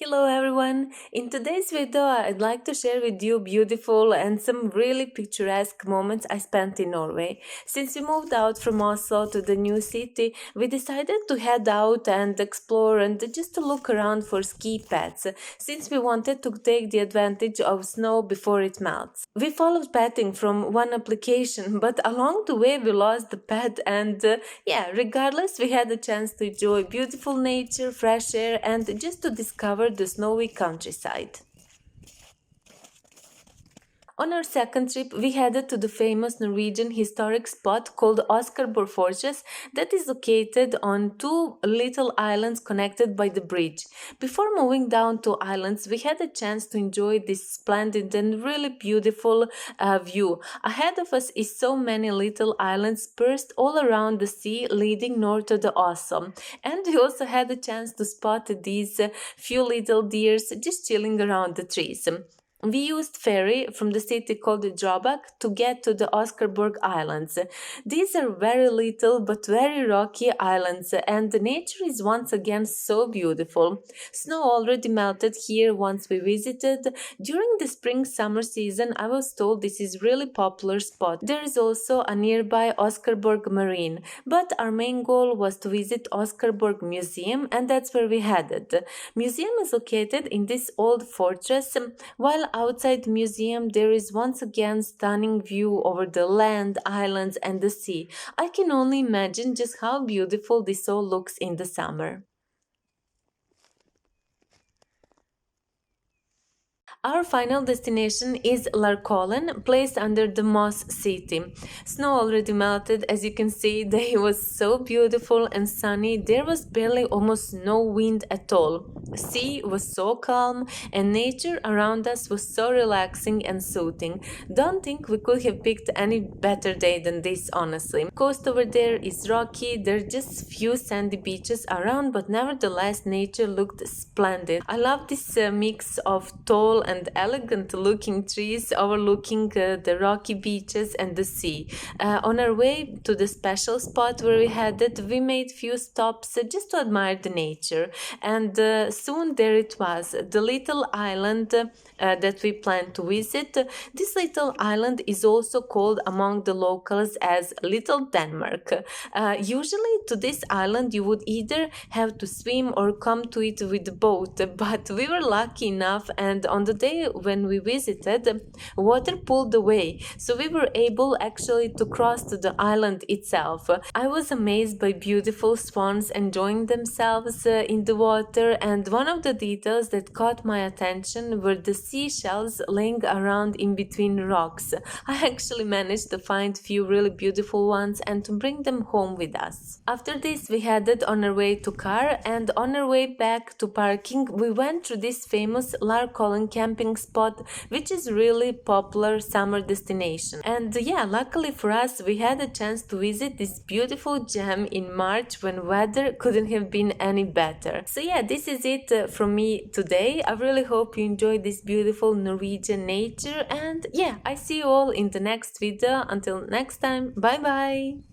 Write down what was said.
Hello everyone! In today's video, I'd like to share with you beautiful and some really picturesque moments I spent in Norway. Since we moved out from Oslo to the new city, we decided to head out and explore and just to look around for ski pads, since we wanted to take the advantage of snow before it melts. We followed padding from one application, but along the way we lost the pad and regardless, we had a chance to enjoy beautiful nature, fresh air and just to discover the snowy countryside. On our second trip, we headed to the famous Norwegian historic spot called Oscarborg Fortress that is located on two little islands connected by the bridge. Before moving down to islands, we had a chance to enjoy this splendid and really beautiful view. Ahead of us is so many little islands dispersed all around the sea leading north to the Oslo. And we also had a chance to spot these few little deers just chilling around the trees. We used ferry from the city called Drabak to get to the Oscarborg Islands. These are very little but very rocky islands and the nature is once again so beautiful. Snow already melted here once we visited. During the spring-summer season I was told this is really popular spot. There is also a nearby Oscarborg Marina, but our main goal was to visit Oscarborg Museum and that's where we headed. Museum is located in this old fortress, while outside the museum there is once again stunning view over the land, islands and the sea. I can only imagine just how beautiful this all looks in the summer. Our final destination is Larkollen, placed under the Moss City. Snow already melted, as you can see. The day was so beautiful and sunny. There was barely almost no wind at all. Sea was so calm and nature around us was so relaxing and soothing. Don't think we could have picked any better day than this, honestly. Coast over there is rocky. There are just few sandy beaches around, but nevertheless nature looked splendid. I love this mix of tall and elegant looking trees overlooking the rocky beaches and the sea. On our way to the special spot where we headed, we made few stops just to admire the nature, and soon there it was, the little island that we planned to visit. This little island is also called among the locals as Little Denmark. Usually to this island you would either have to swim or come to it with a boat, but we were lucky enough and on the day when we visited, water pulled away, so we were able actually to cross to the island itself. I was amazed by beautiful swans enjoying themselves in the water, and one of the details that caught my attention were the seashells laying around in between rocks. I actually managed to find few really beautiful ones and to bring them home with us. After this we headed on our way to car, and on our way back to parking we went through this famous Larkollen camping spot, which is really popular summer destination. And luckily for us we had a chance to visit this beautiful gem in March when weather couldn't have been any better. So this is it from me today. I really hope you enjoyed this beautiful Norwegian nature, and I see you all in the next video. Until next time, bye bye.